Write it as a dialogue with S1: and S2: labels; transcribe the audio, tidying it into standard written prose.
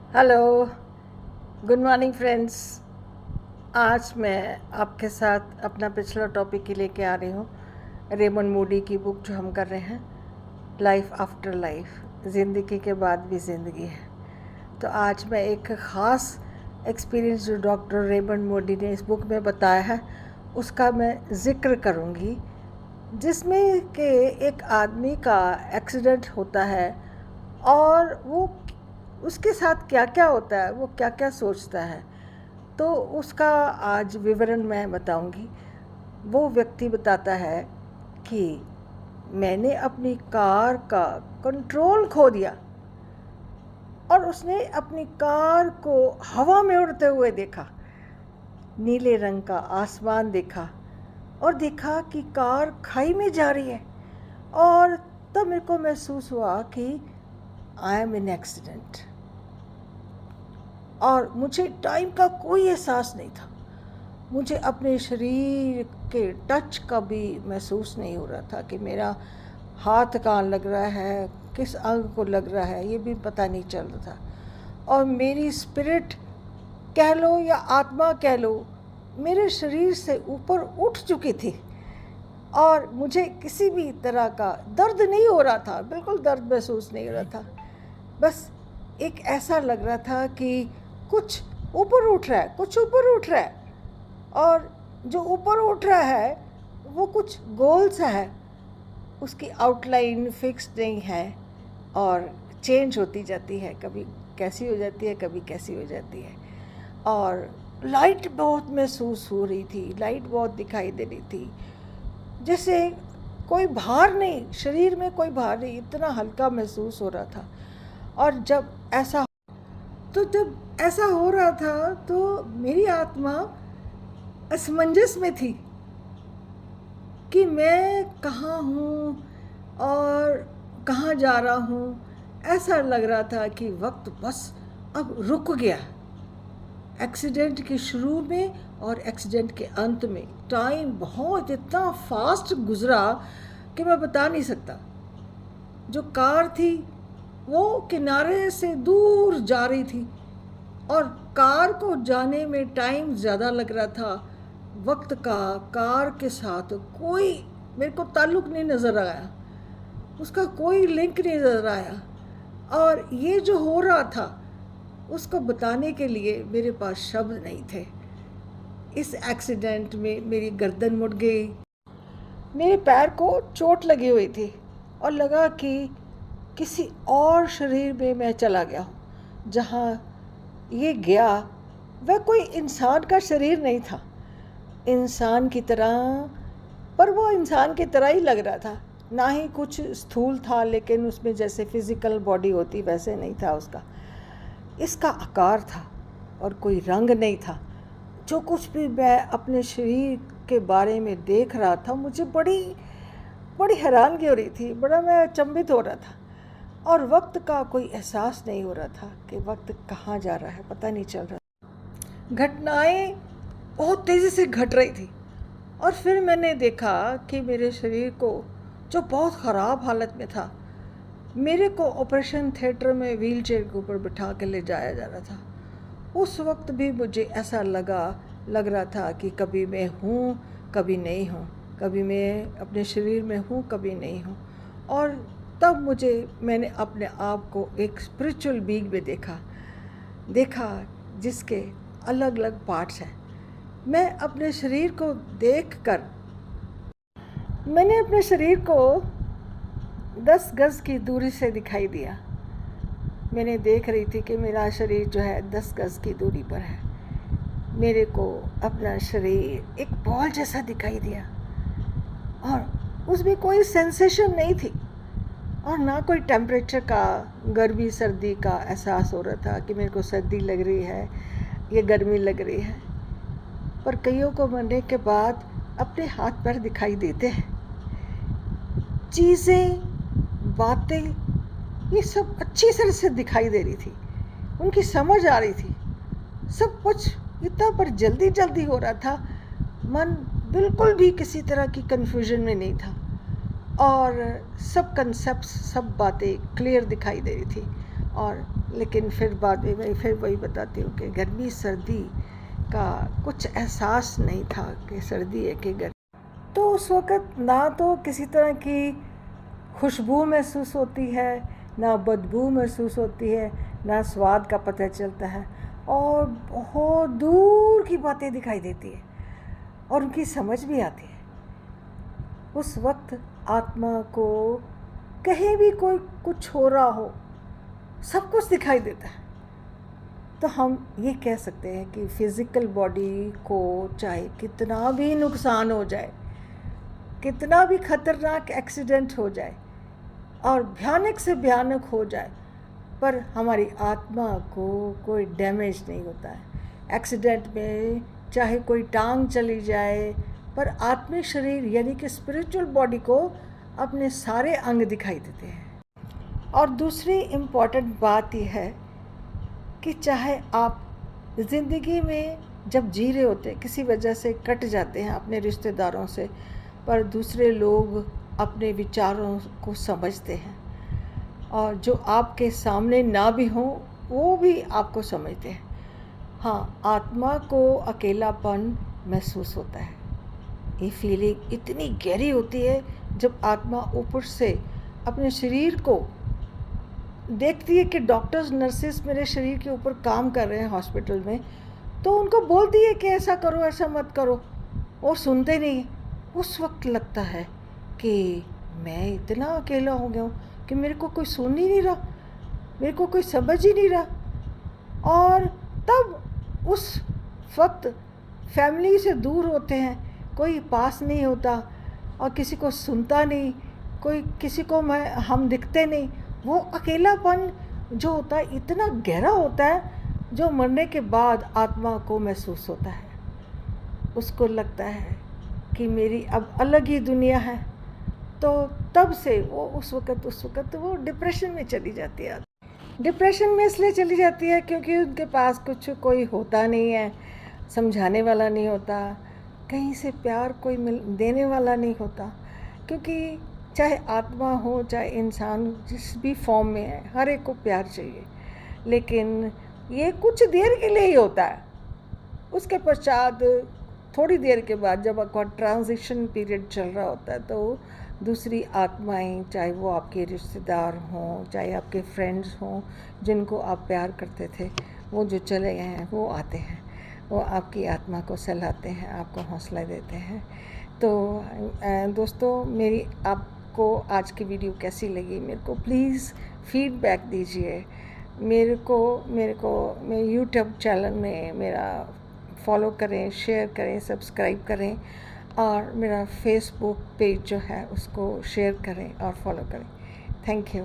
S1: Hello, good morning friends. आज मैं आपके साथ अपना पिछला टॉपिक ही लेके आ रही हूँ। रेमंड मूडी की बुक जो हम कर रहे हैं, लाइफ आफ्टर लाइफ, ज़िंदगी के बाद भी ज़िंदगी है। तो आज मैं एक ख़ास एक्सपीरियंस जो डॉक्टर रेमंड मूडी ने इस बुक में बताया है उसका मैं ज़िक्र करूँगी, जिसमें कि एक आदमी का एक्सीडेंट होता है और वो उसके साथ क्या क्या होता है, वो क्या क्या सोचता है, तो उसका आज विवरण मैं बताऊंगी। वो व्यक्ति बताता है कि मैंने अपनी कार का कंट्रोल खो दिया और उसने अपनी कार को हवा में उड़ते हुए देखा, नीले रंग का आसमान देखा और देखा कि कार खाई में जा रही है। और तब मेरे को महसूस हुआ कि आई एम इन एक्सीडेंट, और मुझे टाइम का कोई एहसास नहीं था। मुझे अपने शरीर के टच का भी महसूस नहीं हो रहा था कि मेरा हाथ कहाँ लग रहा है, किस अंग को लग रहा है, ये भी पता नहीं चल रहा था। और मेरी स्पिरिट कह लो या आत्मा कह लो, मेरे शरीर से ऊपर उठ चुकी थी और मुझे किसी भी तरह का दर्द नहीं हो रहा था, बिल्कुल दर्द महसूस नहीं हो रहा था। बस एक ऐसा लग रहा था कि कुछ ऊपर उठ रहा है, कुछ ऊपर उठ रहा है, और जो ऊपर उठ रहा है वो कुछ गोल सा है, उसकी आउटलाइन फिक्स नहीं है और चेंज होती जाती है, कभी कैसी हो जाती है, कभी कैसी हो जाती है। और लाइट बहुत महसूस हो रही थी, लाइट बहुत दिखाई दे रही थी, जैसे कोई भार नहीं, शरीर में कोई भार नहीं, इतना हल्का महसूस हो रहा था। और जब ऐसा हो रहा था तो मेरी आत्मा असमंजस में थी कि मैं कहाँ हूँ और कहाँ जा रहा हूँ। ऐसा लग रहा था कि वक्त बस अब रुक गया। एक्सीडेंट के शुरू में और एक्सीडेंट के अंत में टाइम बहुत इतना फास्ट गुजरा कि मैं बता नहीं सकता। जो कार थी वो किनारे से दूर जा रही थी और कार को जाने में टाइम ज़्यादा लग रहा था। वक्त का कार के साथ कोई मेरे को ताल्लुक़ नहीं नज़र आया, उसका कोई लिंक नहीं नज़र आया। और ये जो हो रहा था उसको बताने के लिए मेरे पास शब्द नहीं थे। इस एक्सीडेंट में मेरी गर्दन मुड़ गई, मेरे पैर को चोट लगी हुई थी और लगा कि किसी और शरीर में मैं चला गया हूँ। जहाँ ये गया वह कोई इंसान का शरीर नहीं था, इंसान की तरह, पर वो इंसान की तरह ही लग रहा था। ना ही कुछ स्थूल था, लेकिन उसमें जैसे फिज़िकल बॉडी होती वैसे नहीं था उसका। इसका आकार था और कोई रंग नहीं था। जो कुछ भी मैं अपने शरीर के बारे में देख रहा था, मुझे बड़ी बड़ी हैरानगी हो रही थी, बड़ा मैं अचंभित हो रहा था। और वक्त का कोई एहसास नहीं हो रहा था कि वक्त कहाँ जा रहा है, पता नहीं चल रहा। घटनाएं बहुत तेज़ी से घट रही थी और फिर मैंने देखा कि मेरे शरीर को, जो बहुत ख़राब हालत में था, मेरे को ऑपरेशन थिएटर में व्हीलचेयर के ऊपर बिठा के ले जाया जा रहा था। उस वक्त भी मुझे ऐसा लग रहा था कि कभी मैं हूँ कभी नहीं हूँ, कभी मैं अपने शरीर में हूँ कभी नहीं हूँ। और तब मैंने अपने आप को एक स्पिरिचुअल बीइंग में देखा जिसके अलग अलग पार्ट्स हैं। मैं अपने शरीर को देखकर, मैंने अपने शरीर को 10 गज़ की दूरी से दिखाई दिया। मैंने देख रही थी कि मेरा शरीर जो है 10 गज़ की दूरी पर है। मेरे को अपना शरीर एक बॉल जैसा दिखाई दिया और उसमें कोई सेंसेशन नहीं थी और ना कोई टेम्परेचर का, गर्मी सर्दी का एहसास हो रहा था कि मेरे को सर्दी लग रही है या गर्मी लग रही है। पर कईयों को मरने के बाद अपने हाथ पैर दिखाई देते हैं, चीज़ें, बातें, ये सब अच्छी तरह से दिखाई दे रही थी, उनकी समझ आ रही थी। सब कुछ इतना पर जल्दी जल्दी हो रहा था, मन बिल्कुल भी किसी तरह की कन्फ्यूजन में नहीं था और सब कंसेप्ट, सब बातें क्लियर दिखाई दे रही थी। और लेकिन फिर बाद में मैं फिर वही बताती हूँ कि गर्मी सर्दी का कुछ एहसास नहीं था कि सर्दी है कि गर्मी। तो उस वक़्त ना तो किसी तरह की खुशबू महसूस होती है, ना बदबू महसूस होती है, ना स्वाद का पता चलता है, और बहुत दूर की बातें दिखाई देती है और उनकी समझ भी आती है। उस वक्त आत्मा को कहीं भी कोई कुछ हो रहा हो, सब कुछ दिखाई देता है। तो हम ये कह सकते हैं कि फिज़िकल बॉडी को चाहे कितना भी नुकसान हो जाए, कितना भी खतरनाक एक्सीडेंट हो जाए और भयानक से भयानक हो जाए, पर हमारी आत्मा को कोई डैमेज नहीं होता है। एक्सीडेंट में चाहे कोई टांग चली जाए, पर आत्मिक शरीर यानी कि स्पिरिचुअल बॉडी को अपने सारे अंग दिखाई देते हैं। और दूसरी इम्पॉर्टेंट बात यह है कि चाहे आप ज़िंदगी में जब जी रहे होते हैं, किसी वजह से कट जाते हैं अपने रिश्तेदारों से, पर दूसरे लोग अपने विचारों को समझते हैं, और जो आपके सामने ना भी हों वो भी आपको समझते हैं। हाँ, आत्मा को अकेलापन महसूस होता है। ये फीलिंग इतनी गहरी होती है जब आत्मा ऊपर से अपने शरीर को देखती है कि डॉक्टर्स नर्सेस मेरे शरीर के ऊपर काम कर रहे हैं हॉस्पिटल में, तो उनको बोलती है कि ऐसा करो, ऐसा मत करो, और सुनते नहीं। उस वक्त लगता है कि मैं इतना अकेला हो गया हूँ कि मेरे को कोई सुन ही नहीं रहा, मेरे को कोई समझ ही नहीं रहा। और तब उस वक्त फैमिली से दूर होते हैं, कोई पास नहीं होता और किसी को सुनता नहीं, कोई किसी को हम दिखते नहीं। वो अकेलापन जो होता है इतना गहरा होता है, जो मरने के बाद आत्मा को महसूस होता है। उसको लगता है कि मेरी अब अलग ही दुनिया है। तो तब से वो उस वक़्त वो डिप्रेशन में चली जाती है। डिप्रेशन में इसलिए चली जाती है क्योंकि उनके पास कुछ कोई होता नहीं है, समझाने वाला नहीं होता, कहीं से प्यार कोई देने वाला नहीं होता। क्योंकि चाहे आत्मा हो चाहे इंसान जिस भी फॉर्म में है, हर एक को प्यार चाहिए, लेकिन ये कुछ देर के लिए ही होता है। उसके पश्चात थोड़ी देर के बाद जब आपका ट्रांजिशन पीरियड चल रहा होता है, तो दूसरी आत्माएं, चाहे वो आपके रिश्तेदार हों, चाहे आपके फ्रेंड्स हों, जिनको आप प्यार करते थे, वो जो चले गए हैं वो आते हैं, वो आपकी आत्मा को सहलाते हैं, आपको हौसला देते हैं। तो दोस्तों, मेरी आपको आज की वीडियो कैसी लगी मेरे को प्लीज़ फीडबैक दीजिए। मेरे यूट्यूब चैनल में मेरा फॉलो करें, शेयर करें, सब्सक्राइब करें, और मेरा फेसबुक पेज जो है उसको शेयर करें और फॉलो करें। Thank you.